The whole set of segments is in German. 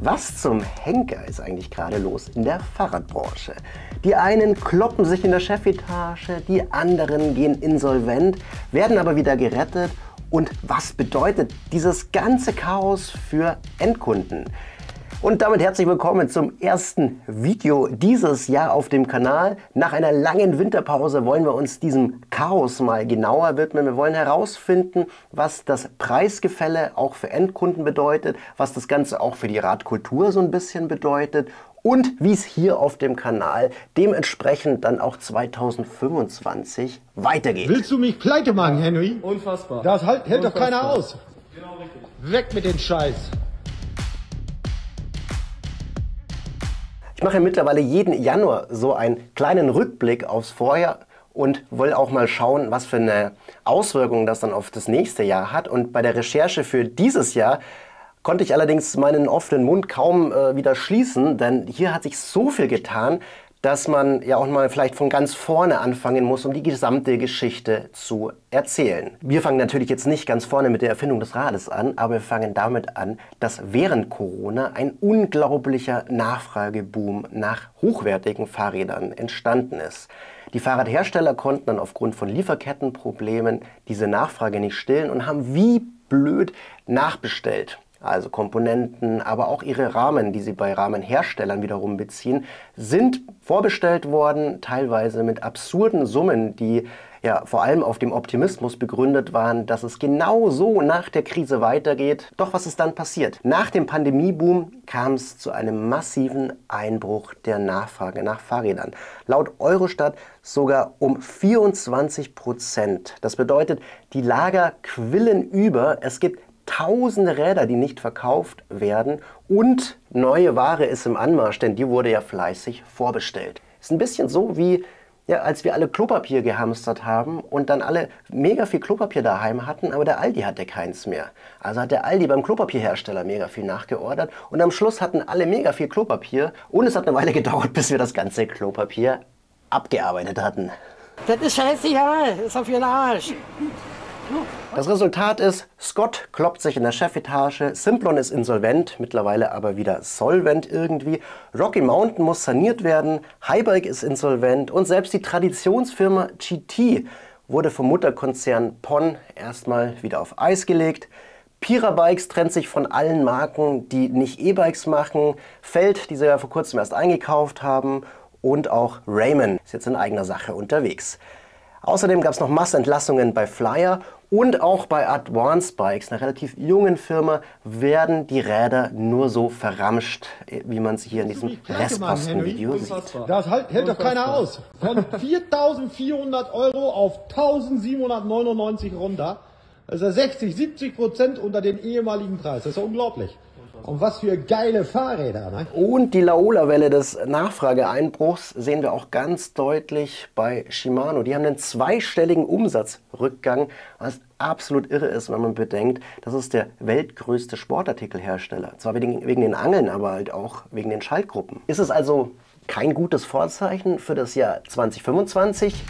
Was zum Henker ist eigentlich gerade los in der Fahrradbranche? Die einen kloppen sich in der Chefetage, die anderen gehen insolvent, werden aber wieder gerettet. Und was bedeutet dieses ganze Chaos für Endkunden? Und damit herzlich willkommen zum ersten Video dieses Jahr auf dem Kanal. Nach einer langen Winterpause wollen wir uns diesem Chaos mal genauer widmen. Wir wollen herausfinden, was das Preisgefälle auch für Endkunden bedeutet, was das Ganze auch für die Radkultur so ein bisschen bedeutet und wie es hier auf dem Kanal dementsprechend dann auch 2025 weitergeht. Willst du mich pleite machen, Henry? Unfassbar. Das hält doch keiner aus. Genau richtig. Weg mit den Scheiß. Ich mache mittlerweile jeden Januar so einen kleinen Rückblick aufs Vorjahr und will auch mal schauen, was für eine Auswirkung das dann auf das nächste Jahr hat. Und bei der Recherche für dieses Jahr konnte ich allerdings meinen offenen Mund kaum wieder schließen, denn hier hat sich so viel getan, dass man ja auch mal vielleicht von ganz vorne anfangen muss, um die gesamte Geschichte zu erzählen. Wir fangen natürlich jetzt nicht ganz vorne mit der Erfindung des Rades an, aber wir fangen damit an, dass während Corona ein unglaublicher Nachfrageboom nach hochwertigen Fahrrädern entstanden ist. Die Fahrradhersteller konnten dann aufgrund von Lieferkettenproblemen diese Nachfrage nicht stillen und haben wie blöd nachbestellt. Also Komponenten, aber auch ihre Rahmen, die sie bei Rahmenherstellern wiederum beziehen, sind vorbestellt worden, teilweise mit absurden Summen, die ja vor allem auf dem Optimismus begründet waren, dass es genau so nach der Krise weitergeht. Doch was ist dann passiert? Nach dem Pandemieboom kam es zu einem massiven Einbruch der Nachfrage nach Fahrrädern. Laut Eurostat sogar um 24%. Das bedeutet, die Lager quillen über. Es gibt tausende Räder, die nicht verkauft werden und neue Ware ist im Anmarsch, denn die wurde ja fleißig vorbestellt. Ist ein bisschen so wie, ja, als wir alle Klopapier gehamstert haben und dann alle mega viel Klopapier daheim hatten, aber der Aldi hatte keins mehr. Also hat der Aldi beim Klopapierhersteller mega viel nachgeordert und am Schluss hatten alle mega viel Klopapier und es hat eine Weile gedauert, bis wir das ganze Klopapier abgearbeitet hatten. Das ist scheißegal, das ist auf ihren Arsch. Das Resultat ist, Scott kloppt sich in der Chefetage, Simplon ist insolvent, mittlerweile aber wieder solvent irgendwie, Rocky Mountain muss saniert werden, Highbike ist insolvent und selbst die Traditionsfirma GT wurde vom Mutterkonzern PON erstmal wieder auf Eis gelegt. Pirabikes trennt sich von allen Marken, die nicht E-Bikes machen, Feld, die sie ja vor kurzem erst eingekauft haben, und auch Raymond ist jetzt in eigener Sache unterwegs. Außerdem gab es noch Massenentlassungen bei Flyer und auch bei Advance Bikes, einer relativ jungen Firma, werden die Räder nur so verramscht, wie man es hier in diesem Restposten-Video sieht. Das hält doch keiner aus. Von 4.400 Euro auf 1.799 runter. Das ist ja 60–70% unter dem ehemaligen Preis. Das ist ja unglaublich. Und was für geile Fahrräder, ne? Und die Laola-Welle des Nachfrageeinbruchs sehen wir auch ganz deutlich bei Shimano. Die haben einen zweistelligen Umsatzrückgang, was absolut irre ist, wenn man bedenkt, das ist der weltgrößte Sportartikelhersteller. Zwar wegen den Angeln, aber halt auch wegen den Schaltgruppen. Ist es also kein gutes Vorzeichen für das Jahr 2025?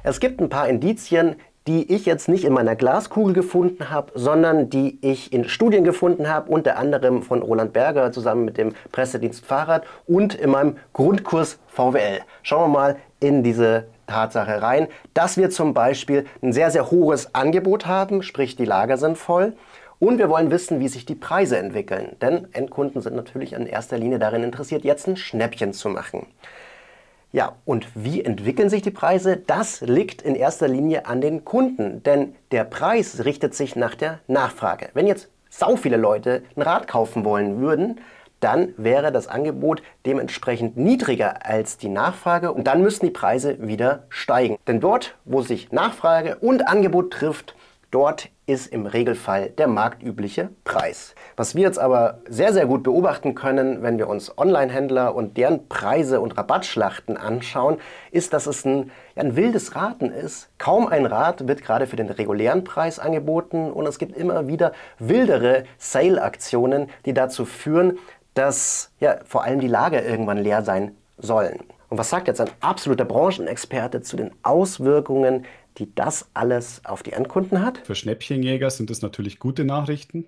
Es gibt ein paar Indizien, die ich jetzt nicht in meiner Glaskugel gefunden habe, sondern die ich in Studien gefunden habe, unter anderem von Roland Berger zusammen mit dem Pressedienst Fahrrad und in meinem Grundkurs VWL. Schauen wir mal in diese Tatsache rein, dass wir zum Beispiel ein sehr, sehr hohes Angebot haben, sprich die Lager sind voll. Und wir wollen wissen, wie sich die Preise entwickeln, denn Endkunden sind natürlich in erster Linie darin interessiert, jetzt ein Schnäppchen zu machen. Ja, und wie entwickeln sich die Preise? Das liegt in erster Linie an den Kunden, denn der Preis richtet sich nach der Nachfrage. Wenn jetzt sau viele Leute ein Rad kaufen wollen würden, dann wäre das Angebot dementsprechend niedriger als die Nachfrage und dann müssten die Preise wieder steigen. Denn dort, wo sich Nachfrage und Angebot trifft, dort ist im Regelfall der marktübliche Preis. Was wir jetzt aber sehr, sehr gut beobachten können, wenn wir uns Online-Händler und deren Preise und Rabattschlachten anschauen, ist, dass es ein wildes Raten ist. Kaum ein Rad wird gerade für den regulären Preis angeboten und es gibt immer wieder wildere Sale-Aktionen, die dazu führen, dass ja, vor allem die Lager irgendwann leer sein sollen. Und was sagt jetzt ein absoluter Branchenexperte zu den Auswirkungen die das alles auf die Endkunden hat? Für Schnäppchenjäger sind das natürlich gute Nachrichten.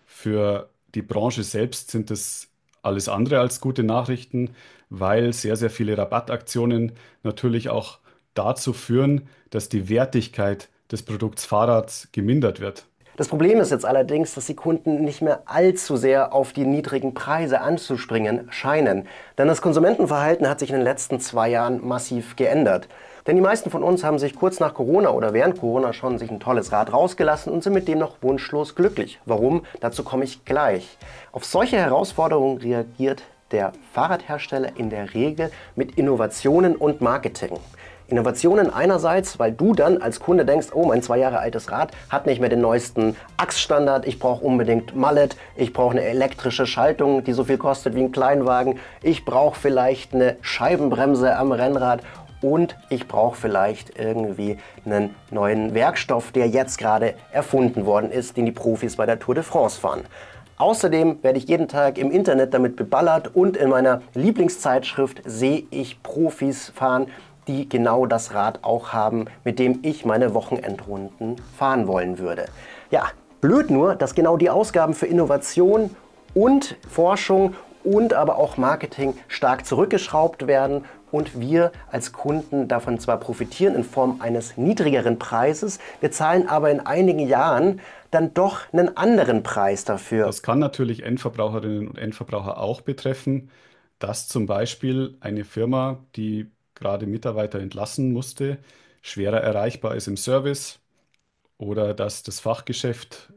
Für die Branche selbst sind es alles andere als gute Nachrichten, weil sehr, sehr viele Rabattaktionen natürlich auch dazu führen, dass die Wertigkeit des Produkts Fahrrad gemindert wird. Das Problem ist jetzt allerdings, dass die Kunden nicht mehr allzu sehr auf die niedrigen Preise anzuspringen scheinen. Denn das Konsumentenverhalten hat sich in den letzten 2 Jahren massiv geändert. Denn die meisten von uns haben sich kurz nach Corona oder während Corona schon sich ein tolles Rad rausgelassen und sind mit dem noch wunschlos glücklich. Warum? Dazu komme ich gleich. Auf solche Herausforderungen reagiert der Fahrradhersteller in der Regel mit Innovationen und Marketing. Innovationen einerseits, weil du dann als Kunde denkst, oh, mein 2 Jahre altes Rad hat nicht mehr den neuesten Achsstandard, ich brauche unbedingt Mallet, ich brauche eine elektrische Schaltung, die so viel kostet wie ein Kleinwagen, ich brauche vielleicht eine Scheibenbremse am Rennrad und ich brauche vielleicht irgendwie einen neuen Werkstoff, der jetzt gerade erfunden worden ist, den die Profis bei der Tour de France fahren. Außerdem werde ich jeden Tag im Internet damit beballert und in meiner Lieblingszeitschrift sehe ich Profis fahren, die genau das Rad auch haben, mit dem ich meine Wochenendrunden fahren wollen würde. Ja, blöd nur, dass genau die Ausgaben für Innovation und Forschung und aber auch Marketing stark zurückgeschraubt werden und wir als Kunden davon zwar profitieren in Form eines niedrigeren Preises, wir zahlen aber in einigen Jahren dann doch einen anderen Preis dafür. Das kann natürlich Endverbraucherinnen und Endverbraucher auch betreffen, dass zum Beispiel eine Firma, die gerade Mitarbeiter entlassen musste, schwerer erreichbar ist im Service oder dass das Fachgeschäft,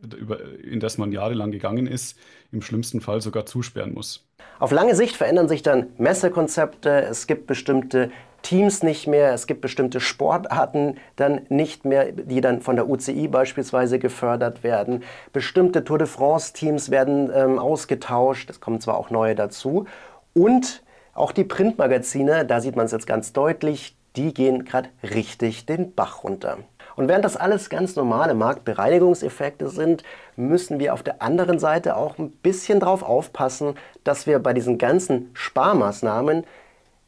in das man jahrelang gegangen ist, im schlimmsten Fall sogar zusperren muss. Auf lange Sicht verändern sich dann Messekonzepte, es gibt bestimmte Teams nicht mehr, es gibt bestimmte Sportarten dann nicht mehr, die dann von der UCI beispielsweise gefördert werden. Bestimmte Tour de France Teams werden ausgetauscht, es kommen zwar auch neue dazu und auch die Printmagazine, da sieht man es jetzt ganz deutlich, die gehen gerade richtig den Bach runter. Und während das alles ganz normale Marktbereinigungseffekte sind, müssen wir auf der anderen Seite auch ein bisschen drauf aufpassen, dass wir bei diesen ganzen Sparmaßnahmen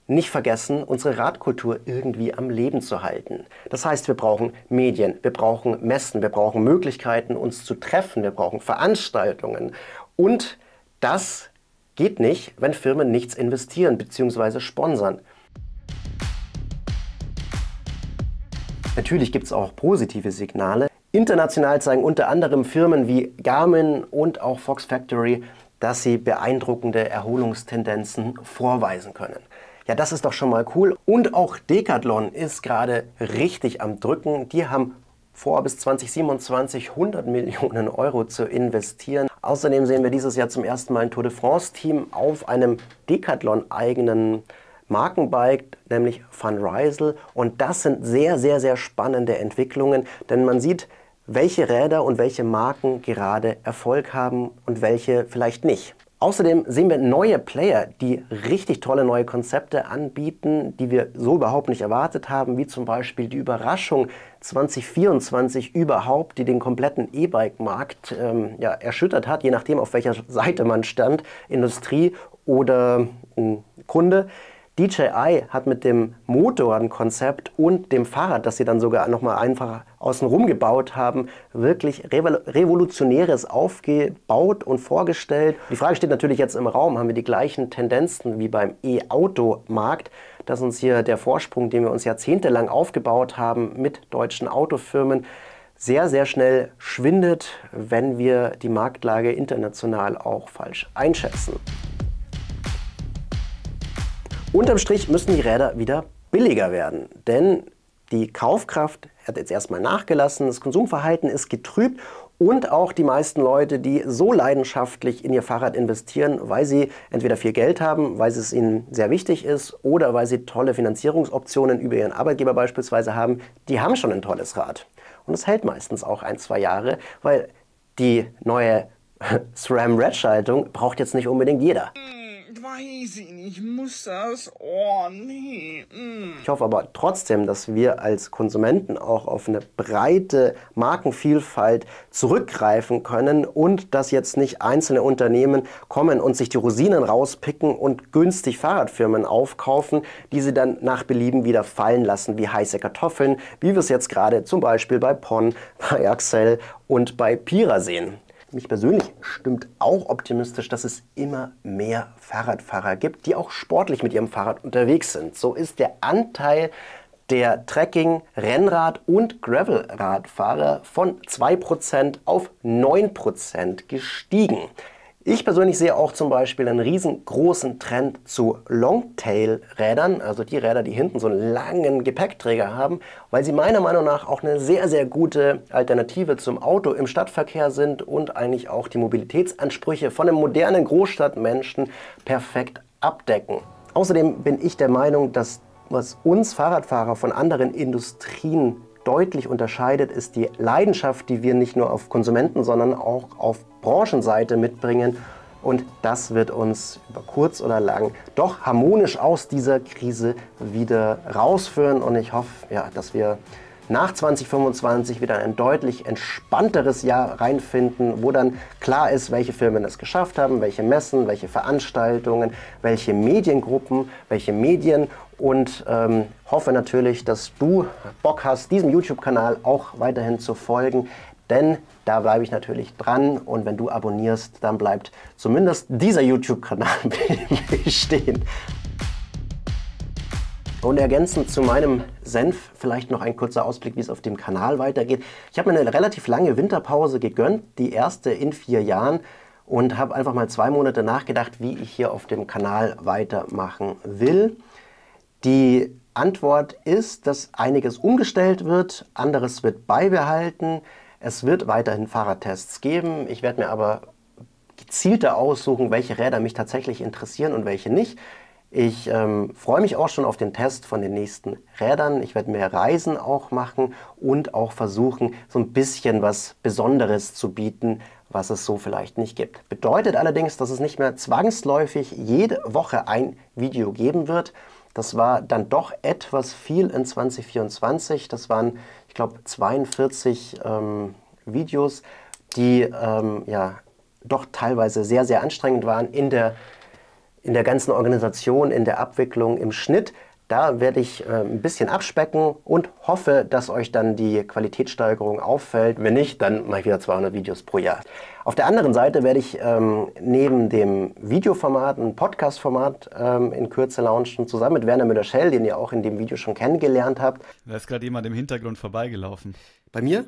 nicht vergessen, unsere Radkultur irgendwie am Leben zu halten. Das heißt, wir brauchen Medien, wir brauchen Messen, wir brauchen Möglichkeiten, uns zu treffen, wir brauchen Veranstaltungen und das geht nicht, wenn Firmen nichts investieren bzw. sponsern. Natürlich gibt es auch positive Signale. International zeigen unter anderem Firmen wie Garmin und auch Fox Factory, dass sie beeindruckende Erholungstendenzen vorweisen können. Ja, das ist doch schon mal cool. Und auch Decathlon ist gerade richtig am Drücken. Die haben vor, bis 2027 100 Millionen Euro zu investieren. Außerdem sehen wir dieses Jahr zum ersten Mal ein Tour de France-Team auf einem Decathlon-eigenen Markenbike, nämlich Funraisel. Und das sind sehr, sehr, sehr spannende Entwicklungen, denn man sieht, welche Räder und welche Marken gerade Erfolg haben und welche vielleicht nicht. Außerdem sehen wir neue Player, die richtig tolle neue Konzepte anbieten, die wir so überhaupt nicht erwartet haben, wie zum Beispiel die Überraschung 2024 überhaupt, die den kompletten E-Bike-Markt erschüttert hat, je nachdem auf welcher Seite man stand, Industrie oder Kunde. DJI hat mit dem Motorenkonzept und dem Fahrrad, das sie dann sogar nochmal einfach außenrum gebaut haben, wirklich Revolutionäres aufgebaut und vorgestellt. Die Frage steht natürlich jetzt im Raum, haben wir die gleichen Tendenzen wie beim E-Auto-Markt, dass uns hier der Vorsprung, den wir uns jahrzehntelang aufgebaut haben mit deutschen Autofirmen, sehr, sehr schnell schwindet, wenn wir die Marktlage international auch falsch einschätzen. Unterm Strich müssen die Räder wieder billiger werden, denn die Kaufkraft hat jetzt erstmal nachgelassen, das Konsumverhalten ist getrübt und auch die meisten Leute, die so leidenschaftlich in ihr Fahrrad investieren, weil sie entweder viel Geld haben, weil es ihnen sehr wichtig ist oder weil sie tolle Finanzierungsoptionen über ihren Arbeitgeber beispielsweise haben, die haben schon ein tolles Rad. Und es hält meistens auch 1-2 Jahre, weil die neue SRAM-Red-Schaltung braucht jetzt nicht unbedingt jeder. Weiß ich nicht, muss das? Oh, nee. Ich hoffe aber trotzdem, dass wir als Konsumenten auch auf eine breite Markenvielfalt zurückgreifen können und dass jetzt nicht einzelne Unternehmen kommen und sich die Rosinen rauspicken und günstig Fahrradfirmen aufkaufen, die sie dann nach Belieben wieder fallen lassen wie heiße Kartoffeln, wie wir es jetzt gerade zum Beispiel bei Pon, bei Axel und bei Pira sehen. Mich persönlich stimmt auch optimistisch, dass es immer mehr Fahrradfahrer gibt, die auch sportlich mit ihrem Fahrrad unterwegs sind. So ist der Anteil der Trekking-, Rennrad- und Gravelradfahrer von 2% auf 9% gestiegen. Ich persönlich sehe auch zum Beispiel einen riesengroßen Trend zu Longtail-Rädern, also die Räder, die hinten so einen langen Gepäckträger haben, weil sie meiner Meinung nach auch eine sehr, sehr gute Alternative zum Auto im Stadtverkehr sind und eigentlich auch die Mobilitätsansprüche von einem modernen Großstadtmenschen perfekt abdecken. Außerdem bin ich der Meinung, dass was uns Fahrradfahrer von anderen Industrien deutlich unterscheidet, ist die Leidenschaft, die wir nicht nur auf Konsumenten, sondern auch auf Branchenseite mitbringen. Und das wird uns über kurz oder lang doch harmonisch aus dieser Krise wieder rausführen. Und ich hoffe, ja, dass wir nach 2025 wieder ein deutlich entspannteres Jahr reinfinden, wo dann klar ist, welche Firmen es geschafft haben, welche Messen, welche Veranstaltungen, welche Mediengruppen, welche Medien. Und hoffe natürlich, dass du Bock hast, diesem YouTube-Kanal auch weiterhin zu folgen, denn da bleibe ich natürlich dran und wenn du abonnierst, dann bleibt zumindest dieser YouTube-Kanal bestehen. Und ergänzend zu meinem Senf vielleicht noch ein kurzer Ausblick, wie es auf dem Kanal weitergeht. Ich habe mir eine relativ lange Winterpause gegönnt, die erste in 4 Jahren, und habe einfach mal 2 Monate nachgedacht, wie ich hier auf dem Kanal weitermachen will. Die Antwort ist, dass einiges umgestellt wird, anderes wird beibehalten. Es wird weiterhin Fahrradtests geben. Ich werde mir aber gezielter aussuchen, welche Räder mich tatsächlich interessieren und welche nicht. Ich freue mich auch schon auf den Test von den nächsten Rädern. Ich werde mehr Reisen auch machen und auch versuchen, so ein bisschen was Besonderes zu bieten, was es so vielleicht nicht gibt. Bedeutet allerdings, dass es nicht mehr zwangsläufig jede Woche ein Video geben wird. Das war dann doch etwas viel in 2024. Das waren, ich glaube, 42 Videos, die ja doch teilweise sehr, sehr anstrengend waren in der ganzen Organisation, in der Abwicklung, im Schnitt. Da werde ich ein bisschen abspecken und hoffe, dass euch dann die Qualitätssteigerung auffällt. Wenn nicht, dann mache ich wieder 200 Videos pro Jahr. Auf der anderen Seite werde ich neben dem Videoformat ein Podcast-Format in Kürze launchen, zusammen mit Werner Müller-Schell, den ihr auch in dem Video schon kennengelernt habt. Da ist gerade jemand im Hintergrund vorbeigelaufen. Bei mir?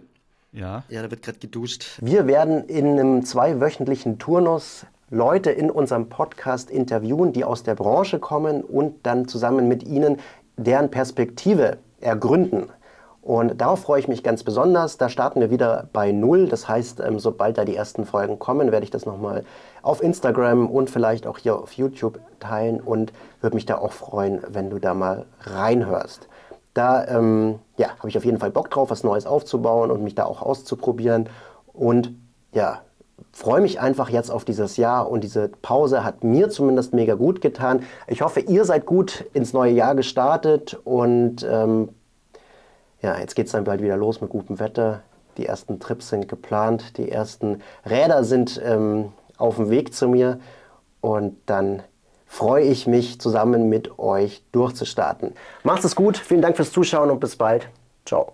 Ja. Ja, da wird gerade geduscht. Wir werden in einem 2-wöchentlichen Turnus Leute in unserem Podcast interviewen, die aus der Branche kommen und dann zusammen mit ihnen deren Perspektive ergründen. Und darauf freue ich mich ganz besonders. Da starten wir wieder bei Null. Das heißt, sobald da die ersten Folgen kommen, werde ich das nochmal auf Instagram und vielleicht auch hier auf YouTube teilen und würde mich da auch freuen, wenn du da mal reinhörst. Da ja, habe ich auf jeden Fall Bock drauf, was Neues aufzubauen und mich da auch auszuprobieren. Und ja, freue mich einfach jetzt auf dieses Jahr und diese Pause hat mir zumindest mega gut getan. Ich hoffe, ihr seid gut ins neue Jahr gestartet und ja, jetzt geht es dann bald wieder los mit gutem Wetter. Die ersten Trips sind geplant, die ersten Räder sind auf dem Weg zu mir und dann freue ich mich, zusammen mit euch durchzustarten. Macht es gut, vielen Dank fürs Zuschauen und bis bald. Ciao.